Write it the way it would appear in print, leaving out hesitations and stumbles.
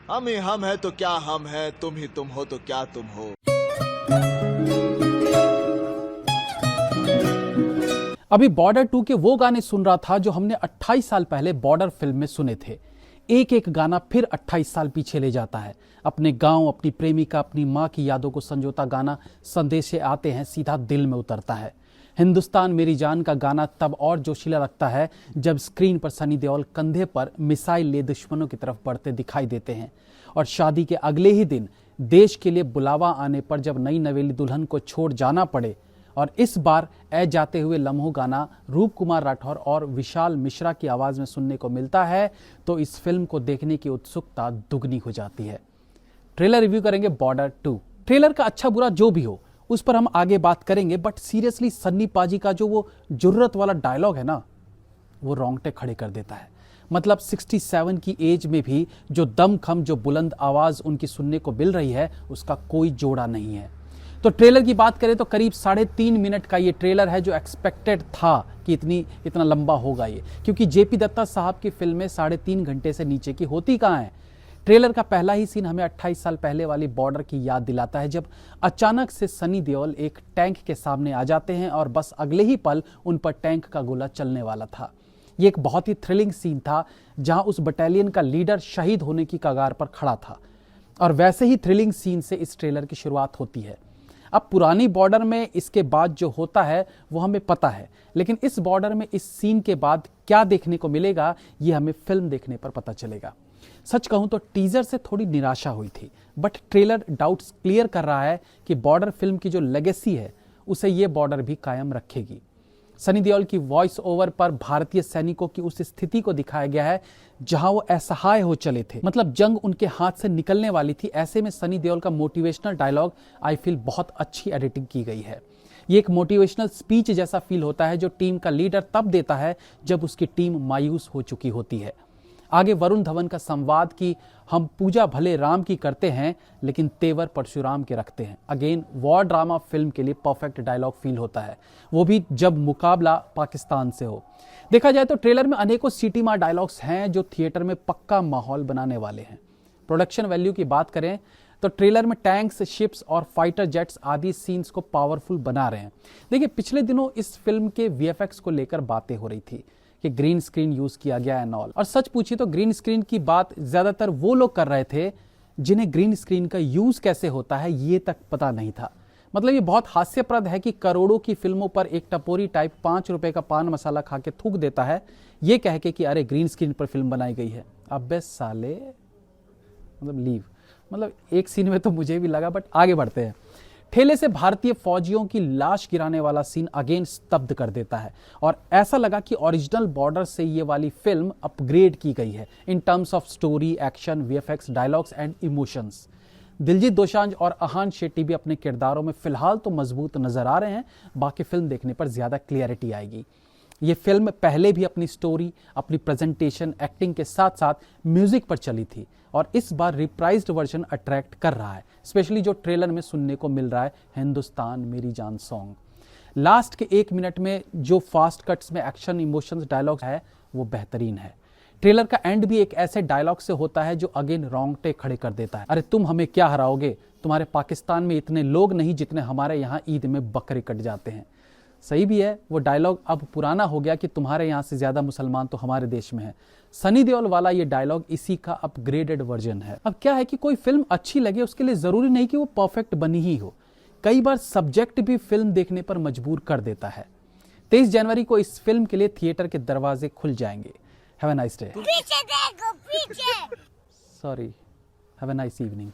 हम ही हम है तो क्या हम है, तुम ही तुम हो तो क्या तुम हो। अभी बॉर्डर 2 के वो गाने सुन रहा था जो हमने 28 साल पहले बॉर्डर फिल्म में सुने थे। एक एक गाना फिर 28 साल पीछे ले जाता है। अपने गांव, अपनी प्रेमिका, अपनी माँ की यादों को संजोता गाना संदेश से आते हैं सीधा दिल में उतरता है। हिंदुस्तान मेरी जान का गाना तब और जोशीला लगता है जब स्क्रीन पर सनी देओल कंधे पर मिसाइल ले दुश्मनों की तरफ बढ़ते दिखाई देते हैं। और शादी के अगले ही दिन देश के लिए बुलावा आने पर जब नई नवेली दुल्हन को छोड़ जाना पड़े और इस बार ए जाते हुए लम्हों गाना रूप कुमार राठौर और विशाल मिश्रा की आवाज में सुनने को मिलता है तो इस फिल्म को देखने की उत्सुकता दुगनी हो जाती है। ट्रेलर रिव्यू करेंगे बॉर्डर 2। ट्रेलर का अच्छा बुरा जो भी हो उस पर हम आगे बात करेंगे, बट सीरियसली सन्नी पाजी का जो वो जुर्रत वाला डायलॉग है ना, वो रोंगटे खड़े कर देता है। मतलब 67 की एज में भी जो दमखम, जो बुलंद आवाज उनकी सुनने को मिल रही है उसका कोई जोड़ा नहीं है। तो ट्रेलर की बात करें तो करीब 3.5 मिनट का ये ट्रेलर है जो एक्सपेक्टेड था कि इतना लंबा होगा ये, क्योंकि जेपी दत्ता साहब की फिल्में 3.5 घंटे से नीचे की होती कहाँ हैं। ट्रेलर का पहला ही सीन हमें 28 साल पहले वाली बॉर्डर की याद दिलाता है जब अचानक से सनी देओल एक टैंक के सामने आ जाते हैं और बस अगले ही पल उन पर टैंक का गोला चलने वाला था। ये एक बहुत ही थ्रिलिंग सीन था जहां उस बटालियन का लीडर शहीद होने की कगार पर खड़ा था और वैसे ही थ्रिलिंग सीन से इस ट्रेलर की शुरुआत होती है। अब पुरानी बॉर्डर में इसके बाद जो होता है वो हमें पता है, लेकिन इस बॉर्डर में इस सीन के बाद क्या देखने को मिलेगा ये हमें फिल्म देखने पर पता चलेगा। सच कहूं तो टीजर से थोड़ी निराशा हुई थी, बट ट्रेलर डाउट्स क्लियर कर रहा है कि बॉर्डर फिल्म की जो लेगेसी है उसे ये बॉर्डर भी कायम रखेगी। सनी देओल की वॉइस ओवर पर भारतीय सैनिकों की उस स्थिति को दिखाया गया है जहां वो असहाय हो चले थे, मतलब जंग उनके हाथ से निकलने वाली थी। ऐसे में सनी देओल का मोटिवेशनल डायलॉग आई फील बहुत अच्छी एडिटिंग की गई है। ये एक मोटिवेशनल स्पीच जैसा फील होता है जो टीम का लीडर तब देता है जब उसकी टीम मायूस हो चुकी होती है। आगे वरुण धवन का संवाद कि हम पूजा भले राम की करते हैं लेकिन तेवर परशुराम के रखते हैं। अगेन वॉर ड्रामा फिल्म के लिए परफेक्ट डायलॉग फील होता है, वो भी जब मुकाबला पाकिस्तान से हो। देखा जाए तो ट्रेलर में अनेकों सीटी मार डायलॉग्स हैं जो थिएटर में पक्का माहौल बनाने वाले हैं। प्रोडक्शन वैल्यू की बात करें तो ट्रेलर में टैंक्स, शिप्स और फाइटर जेट्स आदि सीन्स को पावरफुल बना रहे हैं। देखिए, पिछले दिनों इस फिल्म के वीएफएक्स को लेकर बातें हो रही थी कि ग्रीन स्क्रीन यूज किया गया एंड ऑल, और सच पूछिए तो ग्रीन स्क्रीन की बात ज्यादातर वो लोग कर रहे थे जिन्हें ग्रीन स्क्रीन का यूज कैसे होता है ये तक पता नहीं था। मतलब ये बहुत हास्यप्रद है कि करोड़ों की फिल्मों पर एक टपोरी टाइप 5 रुपए का पान मसाला खा के थूक देता है ये कह के कि अरे ग्रीन स्क्रीन पर फिल्म बनाई गई है। अबे साले, मतलब लीव, मतलब एक सीन में तो मुझे भी लगा, बट आगे बढ़ते हैं। ठेले से भारतीय फौजियों की लाश गिराने वाला सीन अगेन स्तब्ध कर देता है और ऐसा लगा कि ओरिजिनल बॉर्डर से ये वाली फिल्म अपग्रेड की गई है in terms of story, action, VFX, dialogues and emotions. Diljit Dosanjh और अहान शेट्टी भी अपने किरदारों में फिलहाल तो मजबूत नजर आ रहे हैं, बाकी फिल्म देखने पर ज्यादा क्लियरिटी आएगी। ये फिल्म पहले भी अपनी स्टोरी, अपनी प्रेजेंटेशन, एक्टिंग के साथ साथ म्यूजिक पर चली थी और इस बार रिप्राइज्ड वर्जन अट्रैक्ट कर रहा है, स्पेशली जो ट्रेलर में सुनने को मिल रहा है हिंदुस्तान मेरी जान सॉन्ग। लास्ट के 1 मिनट में जो फास्ट कट्स में एक्शन, इमोशंस, डायलॉग है वो बेहतरीन है। ट्रेलर का एंड भी एक ऐसे डायलॉग से होता है जो अगेन रोंगटे खड़े कर देता है। अरे तुम हमें क्या हराओगे, तुम्हारे पाकिस्तान में इतने लोग नहीं जितने हमारे यहाँ ईद में बकरे कट जाते हैं। सही भी है, वो डायलॉग अब पुराना हो गया कि तुम्हारे यहाँ से ज्यादा मुसलमान तो हमारे देश में है। सनी देओल वाला ये डायलॉग इसी का अपग्रेडेड वर्जन है। अब क्या है कि कोई फिल्म अच्छी लगे उसके लिए जरूरी नहीं कि वो परफेक्ट बनी ही हो, कई बार सब्जेक्ट भी फिल्म देखने पर मजबूर कर देता है। 23 जनवरी को इस फिल्म के लिए थिएटर के दरवाजे खुल जाएंगे। Have a nice day. Sorry, have a nice evening.